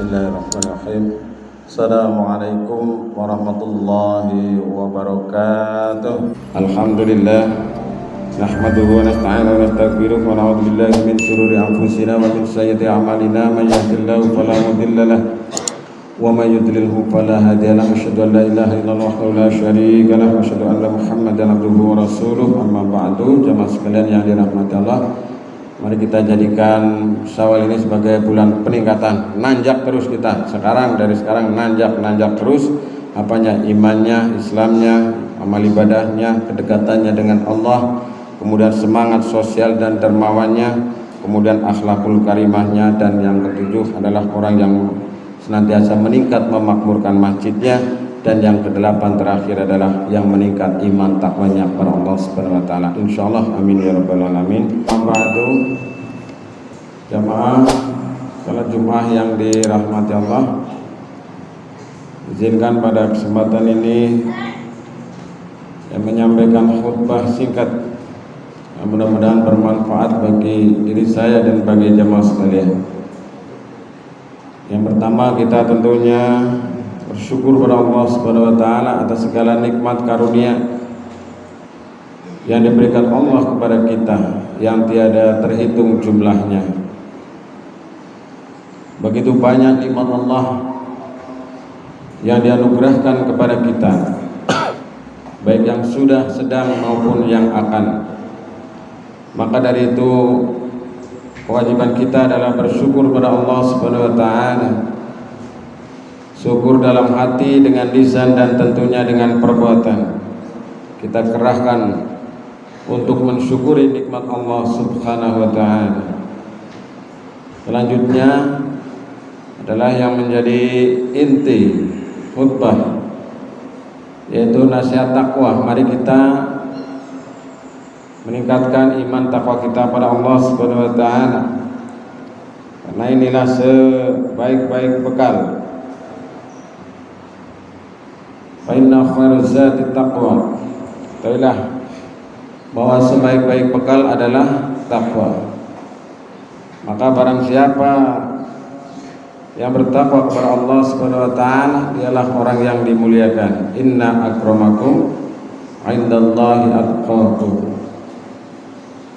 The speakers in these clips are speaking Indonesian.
Bismillahirrahmanirrahim. Assalamualaikum warahmatullahi wabarakatuh. Alhamdulillah nahmaduhu wa nasta'inuhu wa nastaghfiruh wa na'udzu billahi min shururi anfusina wa min sayyiati a'malina may yahdihillahu fala mudilla lahu wa may yudlilhu fala hadiya lahu. Asyhadu an la ilaha illallah wahdahu la syarika lahu wa asyhadu anna Muhammadan abduhu wa rasuluh. Amma ba'du, jamaah sekalian yang dirahmati Allah, mari kita jadikan Syawal ini sebagai bulan peningkatan. Nanjak terus kita. Dari sekarang nanjak terus apanya? Imannya, Islamnya, amal ibadahnya, kedekatannya dengan Allah, kemudian semangat sosial dan dermawannya, kemudian akhlakul karimahnya, dan yang ketujuh adalah orang yang senantiasa meningkat memakmurkan masjidnya, dan yang kedelapan terakhir adalah yang meningkat iman takwanya kepada Allah Subhanahu wa taala. Insyaallah, amin ya rabbal alamin. Ba'du, jamaah salat Jumat yang dirahmati Allah, izinkan pada kesempatan ini yang menyampaikan khutbah singkat yang mudah-mudahan bermanfaat bagi diri saya dan bagi jamaah sekalian. Yang pertama, kita tentunya bersyukur kepada Allah Subhanahu wa taala atas segala nikmat karunia yang diberikan Allah kepada kita yang tiada terhitung jumlahnya. Begitu banyak nikmat Allah yang dianugerahkan kepada kita, baik yang sudah, sedang maupun yang akan. Maka dari itu kewajiban kita adalah bersyukur kepada Allah Subhanahu wa taala. Syukur dalam hati, dengan lisan, dan tentunya dengan perbuatan. Kita kerahkan untuk mensyukuri nikmat Allah Subhanahu wa taala. Selanjutnya adalah yang menjadi inti khutbah, yaitu nasihat takwa. Mari kita meningkatkan iman takwa kita pada Allah Subhanahu wa taala, karena inilah sebaik-baik bekal. Fa inna khairuz zati taqwa. Ketahuilah bahwa sebaik-baik bekal adalah takwa. Maka barang siapa yang bertakwa kepada Allah Subhanahu wa taala, dialah orang yang dimuliakan. Inna akramakum indallahi atqakum.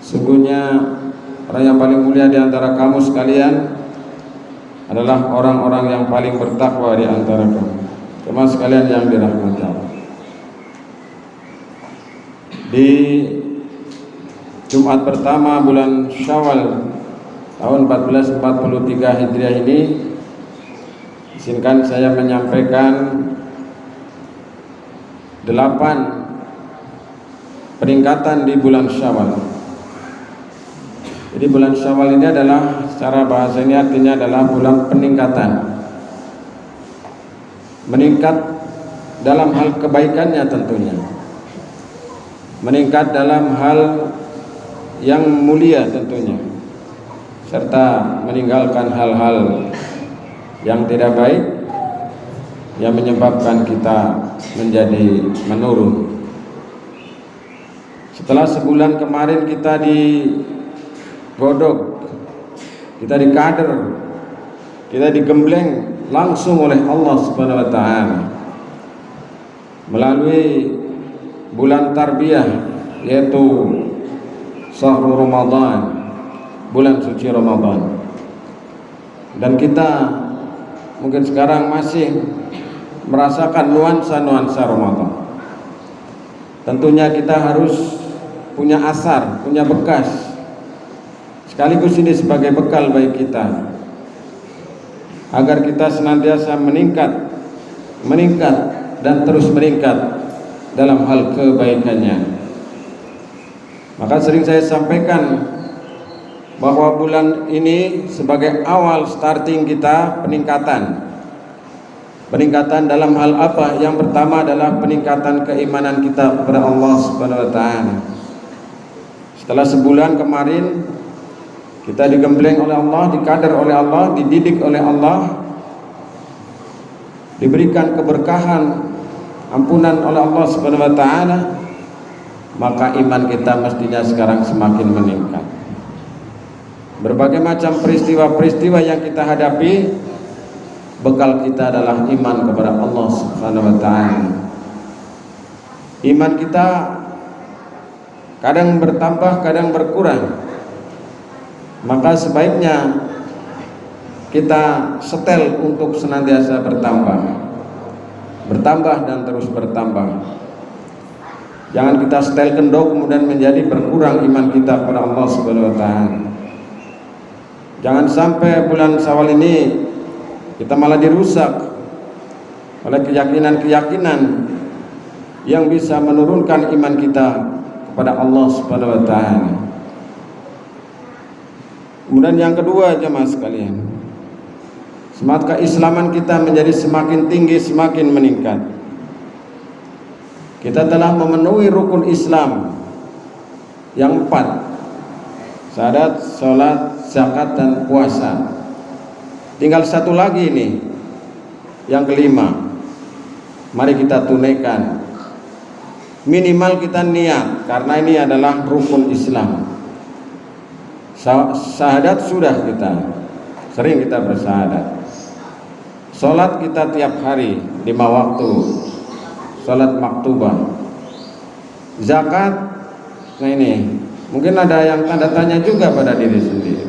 Sungguhnya orang yang paling mulia di antara kamu sekalian adalah orang-orang yang paling bertakwa di antara kamu. Jemaah sekalian yang dirahmati Allah, di Jumat pertama bulan Syawal tahun 1443 Hijriah ini, izinkan saya menyampaikan 8 peningkatan di bulan Syawal. Jadi bulan Syawal ini adalah, secara bahasa ini artinya adalah bulan peningkatan. Meningkat dalam hal kebaikannya tentunya, meningkat dalam hal yang mulia tentunya, serta meninggalkan hal-hal yang tidak baik yang menyebabkan kita menjadi menurun. Setelah sebulan kemarin kita digodok, kita dikader, kita digembleng langsung oleh Allah Subhanahu wa taala melalui bulan tarbiyah, yaitu Syahrul Ramadan, bulan suci Ramadan. Dan kita mungkin sekarang masih merasakan nuansa-nuansa Ramadan. Tentunya kita harus punya asar, punya bekas, sekaligus ini sebagai bekal bagi kita, agar kita senantiasa meningkat dan terus meningkat dalam hal kebaikannya. Maka sering saya sampaikan bahwa bulan ini sebagai awal starting kita peningkatan dalam hal apa? Yang pertama adalah peningkatan keimanan kita kepada Allah Subhanahu wa taala. Setelah sebulan kemarin kita digembleng oleh Allah, dikader oleh Allah, dididik oleh Allah, diberikan keberkahan, ampunan oleh Allah Subhanahu wa taala, maka iman kita mestinya sekarang semakin meningkat. Berbagai macam peristiwa-peristiwa yang kita hadapi bekal kita adalah iman kepada Allah Subhanahu wa taala. Iman kita kadang bertambah, kadang berkurang. Maka sebaiknya kita setel untuk senantiasa bertambah dan terus bertambah. Jangan kita setel kendor kemudian menjadi berkurang iman kita kepada Allah Subhanahu wa taala. Jangan sampai bulan Syawal ini kita malah dirusak oleh keyakinan-keyakinan yang bisa menurunkan iman kita kepada Allah Subhanahu wa taala. Kemudian yang kedua, jemaah sekalian, semangat keislaman kita menjadi semakin tinggi, semakin meningkat. Kita telah memenuhi rukun Islam yang 4: syahadat, sholat, zakat, dan puasa. Tinggal satu lagi nih, yang kelima. Mari kita tunaikan. Minimal kita niat, karena ini adalah rukun Islam. Syahadat sudah kita, sering kita bersyahadat. Sholat kita tiap hari 5 waktu, sholat maktubah. Zakat, nah ini mungkin ada yang tanda tanya juga pada diri sendiri.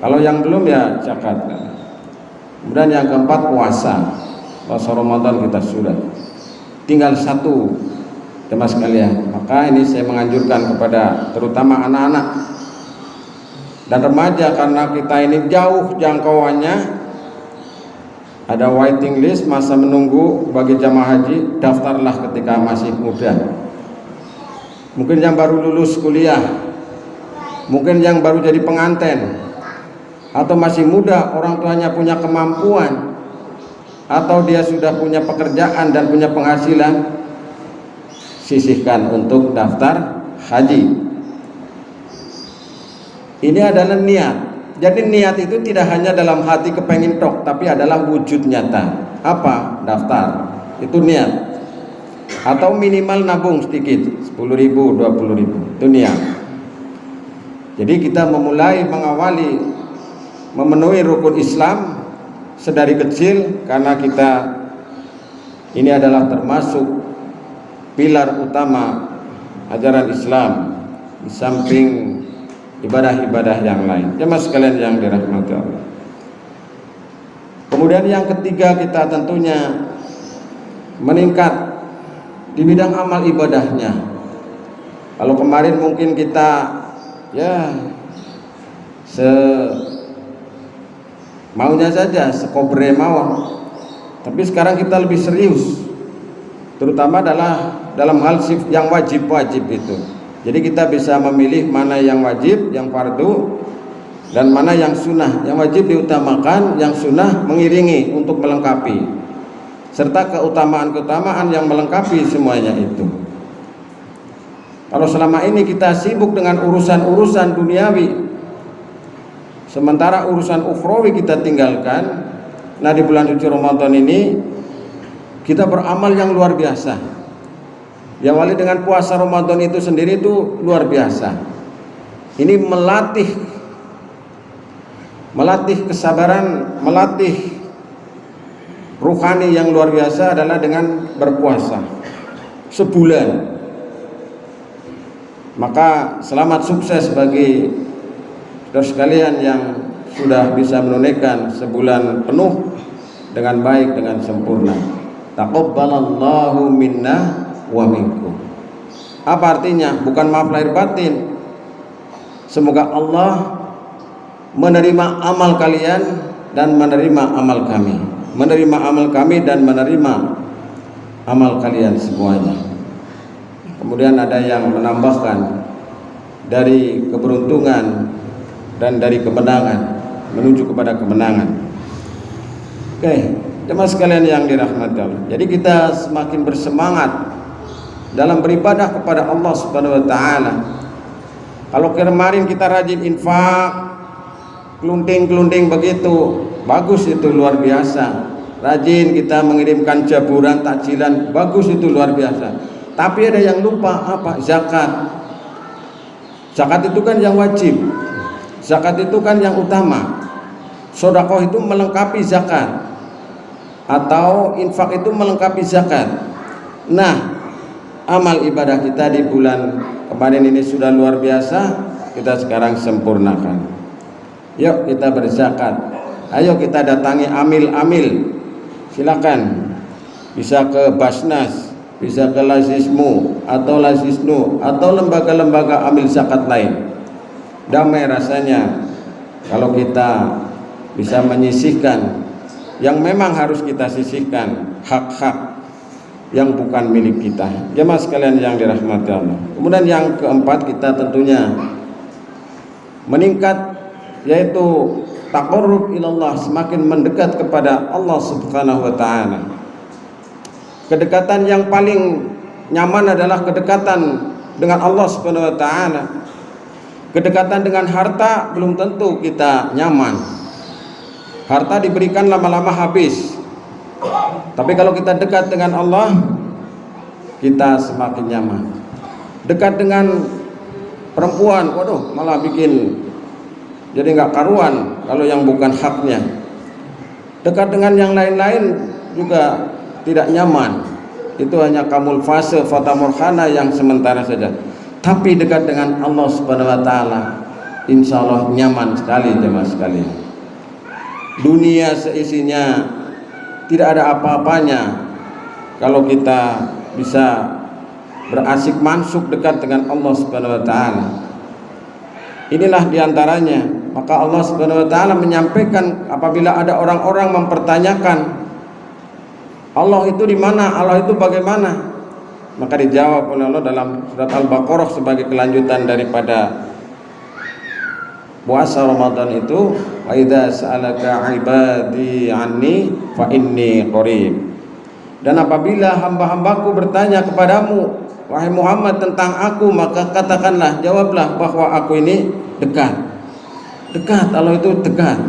Kalau yang belum ya zakat. Kemudian yang keempat, puasa. Puasa Ramadan kita sudah. Tinggal satu, jemaah sekalian. Maka ini saya menganjurkan kepada terutama anak-anak dan remaja, karena kita ini jauh jangkauannya. Ada waiting list, masa menunggu bagi jamaah haji. Daftarlah ketika masih muda. Mungkin yang baru lulus kuliah, mungkin yang baru jadi pengantin, atau masih muda, orang tuanya punya kemampuan, atau dia sudah punya pekerjaan dan punya penghasilan. Sisihkan untuk daftar haji. Ini adalah niat. Jadi niat itu tidak hanya dalam hati kepengin tok, tapi adalah wujud nyata. Apa? Daftar. Itu niat. Atau minimal nabung sedikit, 10.000, 20.000. Itu niat. Jadi kita memulai mengawali memenuhi rukun Islam sedari kecil, karena kita ini adalah termasuk pilar utama ajaran Islam di samping ibadah-ibadah yang lain. Jemaah sekalian yang dirahmati Allah. Kemudian yang ketiga, kita tentunya meningkat di bidang amal ibadahnya. Kalau kemarin mungkin kita ya maunya saja, sekobre mawon, tapi sekarang kita lebih serius, terutama adalah dalam hal yang wajib-wajib itu. Jadi kita bisa memilih mana yang wajib, yang fardu, dan mana yang sunnah. Yang wajib diutamakan, yang sunnah mengiringi untuk melengkapi, serta keutamaan-keutamaan yang melengkapi semuanya itu. Kalau selama ini kita sibuk dengan urusan-urusan duniawi, sementara urusan ukhrawi kita tinggalkan, nah di bulan suci Ramadan ini kita beramal yang luar biasa. Yang wali dengan puasa Ramadan itu sendiri itu luar biasa. Ini melatih kesabaran, melatih ruhani yang luar biasa adalah dengan berpuasa sebulan. Maka selamat sukses bagi saudara sekalian yang sudah bisa menunaikan sebulan penuh dengan baik, dengan sempurna. Taqabbalallahu minna wa minkum. Apa artinya? Bukan maaf lahir batin. Semoga Allah menerima amal kalian dan menerima amal kami, menerima amal kami dan menerima amal kalian semuanya. Kemudian ada yang menambahkan dari keberuntungan dan dari kemenangan menuju kepada kemenangan. Oke, jemaah sekalian yang dirahmati Allah. Jadi kita semakin bersemangat dalam beribadah kepada Allah Subhanahu wa taala. Kalau kemarin kita rajin infak, kelunting-kelunting begitu, bagus, itu luar biasa. Rajin kita mengirimkan jaburan, takjilan, bagus, itu luar biasa. Tapi ada yang lupa, apa? Zakat. Zakat itu kan yang wajib. Zakat itu kan yang utama. Sedekah itu melengkapi zakat, atau infak itu melengkapi zakat. Nah, amal ibadah kita di bulan kemarin ini sudah luar biasa, kita sekarang sempurnakan. Yuk kita berzakat, ayo kita datangi amil-amil, silakan, bisa ke Basnas, bisa ke Lazismu atau Lazisnu atau lembaga-lembaga amil zakat lain. Damai rasanya kalau kita bisa menyisihkan yang memang harus kita sisihkan, hak-hak yang bukan milik kita. Jemaah sekalian yang dirahmati Allah. Kemudian yang keempat, kita tentunya meningkat, yaitu taqarrub ilallah, semakin mendekat kepada Allah Subhanahu wa taala. Kedekatan yang paling nyaman adalah kedekatan dengan Allah Subhanahu wa taala. Kedekatan dengan harta belum tentu kita nyaman. Harta diberikan lama-lama habis. Tapi kalau kita dekat dengan Allah, kita semakin nyaman. Dekat dengan perempuan, waduh, malah bikin jadi nggak karuan kalau yang bukan haknya. Dekat dengan yang lain-lain juga tidak nyaman. Itu hanya kamul fase, fata morhana yang sementara saja. Tapi dekat dengan Allah Subhanahu wa taala, insya Allah nyaman sekali, jemaah sekalian. Dunia seisinya tidak ada apa-apanya kalau kita bisa berasik mansuk dekat dengan Allah Subhanahu wa taala. Inilah diantaranya. Maka Allah Subhanahu wa taala menyampaikan apabila ada orang-orang mempertanyakan Allah itu di mana, Allah itu bagaimana, maka dijawab oleh Allah dalam surat Al-Baqarah sebagai kelanjutan daripada puasa Ramadan itu, wa idza sa'alaka ibadi anni fa inni qarib. Dan apabila hamba-hambaku bertanya kepadamu wahai Muhammad tentang aku, maka katakanlah, jawablah bahwa aku ini dekat. Dekat, Allah itu dekat.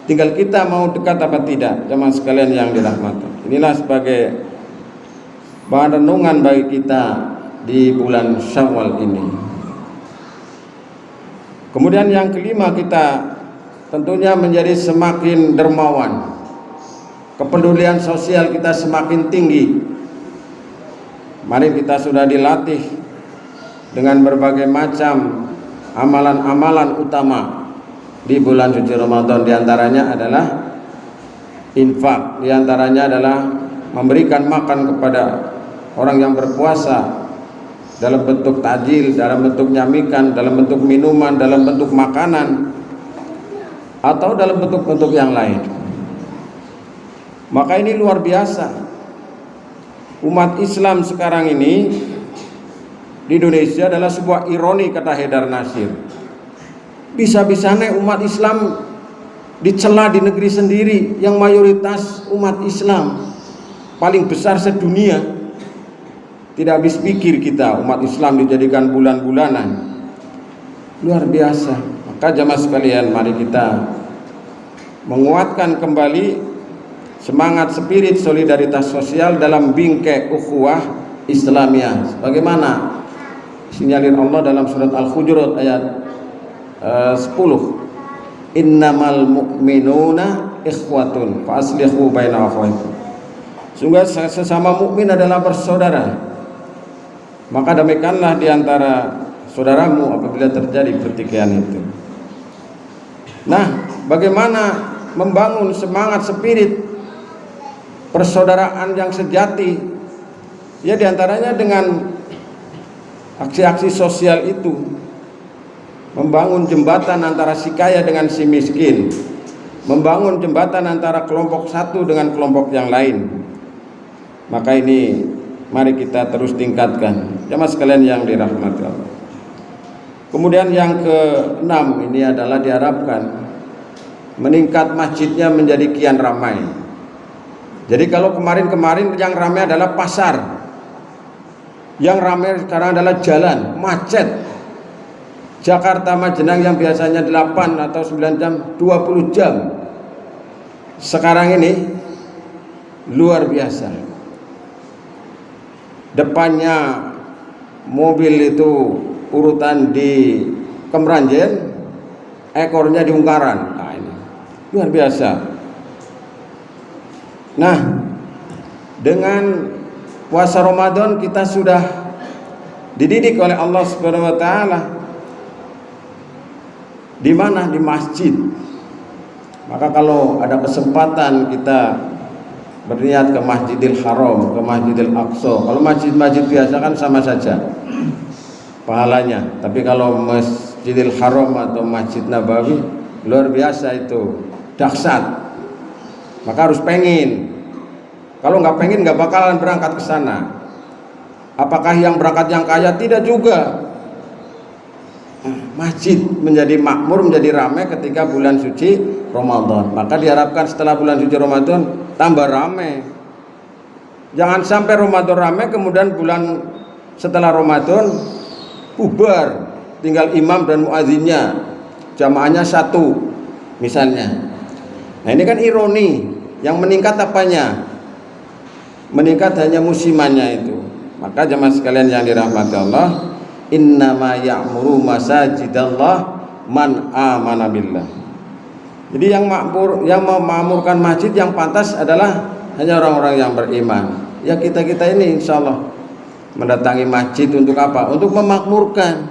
Tinggal kita mau dekat apa tidak, jemaah sekalian yang dirahmati. Inilah sebagai bahan renungan bagi kita di bulan Syawal ini. Kemudian yang kelima, kita tentunya menjadi semakin dermawan. Kepedulian sosial kita semakin tinggi. Mari kita sudah dilatih dengan berbagai macam amalan-amalan utama di bulan suci Ramadan. Di antaranya adalah infak, di antaranya adalah memberikan makan kepada orang yang berpuasa dalam bentuk tajil, dalam bentuk nyamikan, dalam bentuk minuman, dalam bentuk makanan, atau dalam bentuk-bentuk yang lain. Maka ini luar biasa. Umat Islam sekarang ini di Indonesia adalah sebuah ironi, kata Haidar Nasir. Bisa-bisanya umat Islam dicela di negeri sendiri yang mayoritas umat Islam paling besar sedunia. Tidak habis pikir kita, umat Islam dijadikan bulan-bulanan. Luar biasa. Maka jamaah sekalian, mari kita menguatkan kembali semangat spirit solidaritas sosial dalam bingkai ukhuwah Islamiyah. Sebagaimana sinyalir Allah dalam surat Al-Hujurat ayat 10. Innamal mu'minuna ikhwatun fa aslihu baina akhawaykum. Sungguh sesama mukmin adalah bersaudara. Maka damaikanlah di antara saudaramu apabila terjadi pertikaian itu. Nah, bagaimana membangun semangat spirit persaudaraan yang sejati? Ya, di antaranya dengan aksi-aksi sosial itu. Membangun jembatan antara si kaya dengan si miskin. Membangun jembatan antara kelompok satu dengan kelompok yang lain. Maka ini mari kita terus tingkatkan, jemaah sekalian yang dirahmati Allah. Kemudian yang keenam, ini adalah diharapkan meningkat masjidnya menjadi kian ramai. Jadi kalau kemarin-kemarin yang ramai adalah pasar, yang ramai sekarang adalah jalan, macet. Jakarta Majenang yang biasanya 8 atau 9 jam, 20 jam. Sekarang ini luar biasa. Depannya mobil itu urutan di Kemranjen, ekornya di Ungkaran. Nah, ini luar biasa. Nah, dengan puasa Ramadan kita sudah dididik oleh Allah Subhanahu wa taala. Di mana? Di masjid. Maka kalau ada kesempatan kita berniat ke Masjidil Haram, ke Masjidil Aqsa. Kalau masjid-masjid biasa kan sama saja pahalanya. Tapi kalau Masjidil Haram atau Masjid Nabawi luar biasa itu, dahsyat. Maka harus pengen. Kalau nggak pengen nggak bakalan berangkat ke sana. Apakah yang berangkat yang kaya? Tidak juga. Masjid menjadi makmur, menjadi ramai ketika bulan suci Ramadan. Maka diharapkan setelah bulan suci Ramadan tambah ramai. Jangan sampai Ramadan ramai kemudian bulan setelah Ramadan bubar, tinggal imam dan muadzinnya, jamaahnya satu misalnya. Nah ini kan ironi. Yang meningkat apanya? Meningkat hanya musimannya itu. Maka jemaah sekalian yang dirahmati Allah, innama ya'muru masajidallah man amana billah. Jadi yang memakmurkan masjid yang pantas adalah hanya orang-orang yang beriman. Ya kita-kita ini insya Allah mendatangi masjid untuk apa? Untuk memakmurkan,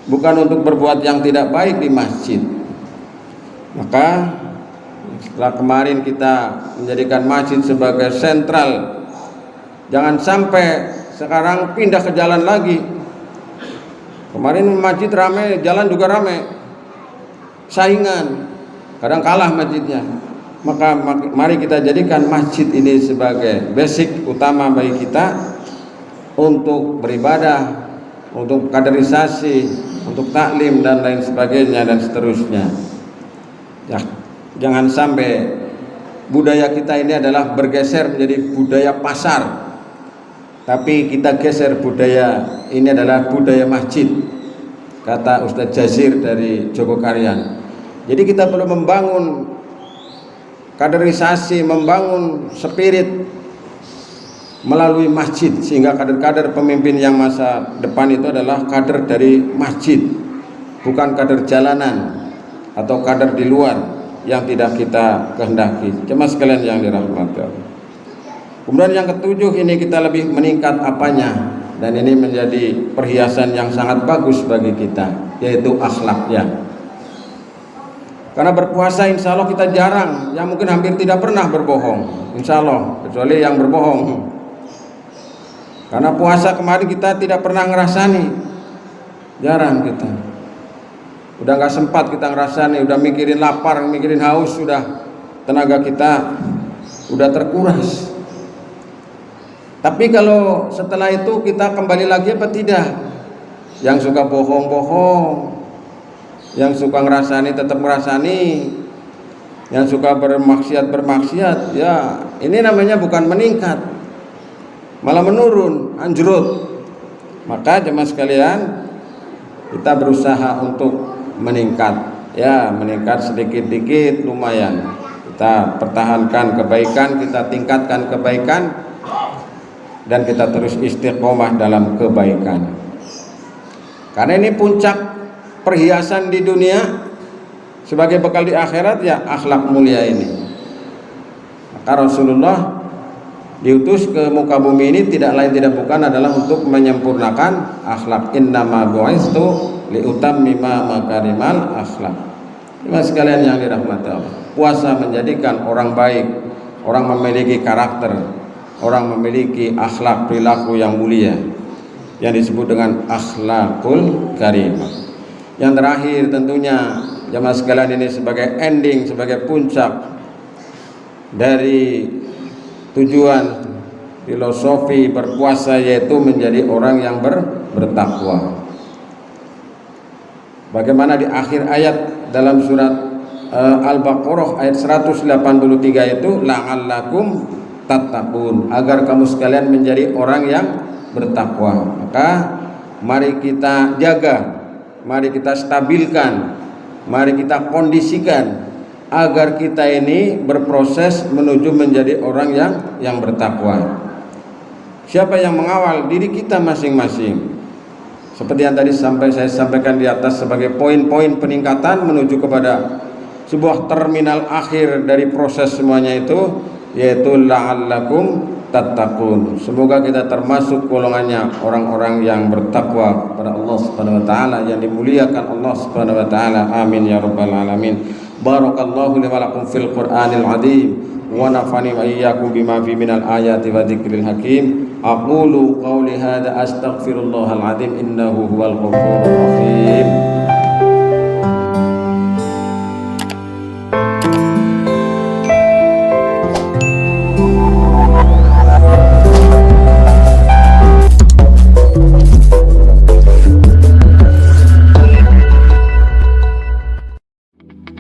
bukan untuk berbuat yang tidak baik di masjid. Maka setelah kemarin kita menjadikan masjid sebagai sentral, jangan sampai sekarang pindah ke jalan lagi. Kemarin masjid ramai, jalan juga ramai, saingan, kadang kalah masjidnya. Maka mari kita jadikan masjid ini sebagai basic utama bagi kita untuk beribadah, untuk kaderisasi, untuk taklim dan lain sebagainya dan seterusnya. Ya, jangan sampai budaya kita ini adalah bergeser menjadi budaya pasar, tapi kita geser budaya ini adalah budaya masjid, kata Ustadz Jazir dari Jogokarian. Jadi kita perlu membangun kaderisasi, membangun spirit melalui masjid, sehingga kader-kader pemimpin yang masa depan itu adalah kader dari masjid, bukan kader jalanan atau kader di luar yang tidak kita kehendaki. Jemaah sekalian yang dirahmati Allah. Kemudian yang ketujuh, ini kita lebih meningkat apanya, dan ini menjadi perhiasan yang sangat bagus bagi kita, yaitu akhlaknya. Karena berpuasa insya Allah kita jarang, yang mungkin hampir tidak pernah berbohong, insya Allah, kecuali yang berbohong. Karena puasa kemarin kita tidak pernah ngerasani, jarang kita. Udah nggak sempat kita ngerasani, udah mikirin lapar, mikirin haus, sudah tenaga kita udah terkuras. Tapi kalau setelah itu kita kembali lagi apa tidak? Yang suka bohong-bohong, yang suka ngerasani tetap ngerasani, yang suka bermaksiat, ya ini namanya bukan meningkat, malah menurun, anjrot. Maka jemaah sekalian, kita berusaha untuk meningkat, ya meningkat sedikit-sedikit lumayan. Kita pertahankan kebaikan, kita tingkatkan kebaikan, dan kita terus istiqomah dalam kebaikan. Karena ini puncak perhiasan di dunia sebagai bekal di akhirat, ya akhlak mulia ini. Maka Rasulullah diutus ke muka bumi ini tidak lain tidak bukan adalah untuk menyempurnakan akhlak. Innama bu'istu liutammima makarimal akhlak. Jemaah sekalian yang dirahmati Allah, puasa menjadikan orang baik, orang memiliki karakter, orang memiliki akhlak perilaku yang mulia, yang disebut dengan akhlakul karimah. Yang terakhir tentunya jemaah sekalian, ini sebagai ending, sebagai puncak dari tujuan filosofi berpuasa, yaitu menjadi orang yang bertakwa. Bagaimana di akhir ayat dalam surat Al-Baqarah ayat 183 itu, la'allakum tattaqun, agar kamu sekalian menjadi orang yang bertakwa. Maka mari kita jaga, mari kita stabilkan, mari kita kondisikan agar kita ini berproses menuju menjadi orang yang bertakwa. Siapa yang mengawal? Diri kita masing-masing. Seperti yang tadi saya sampaikan di atas sebagai poin-poin peningkatan menuju kepada sebuah terminal akhir dari proses semuanya itu, yaitu la'allakum tattaqun. Semoga kita termasuk golongannya orang-orang yang bertakwa kepada Allah Subhanahu wa taala, yang dimuliakan Allah Subhanahu wa taala. Amin ya rabbal alamin. Barakallahu li wa lakum fil Qur'anil azim wa nafani wa iyyakum bima fi minal ayati wa dzikril hakim. Aqulu qawli hadza astaghfirullahal azim innahu huwal ghafurur rahim.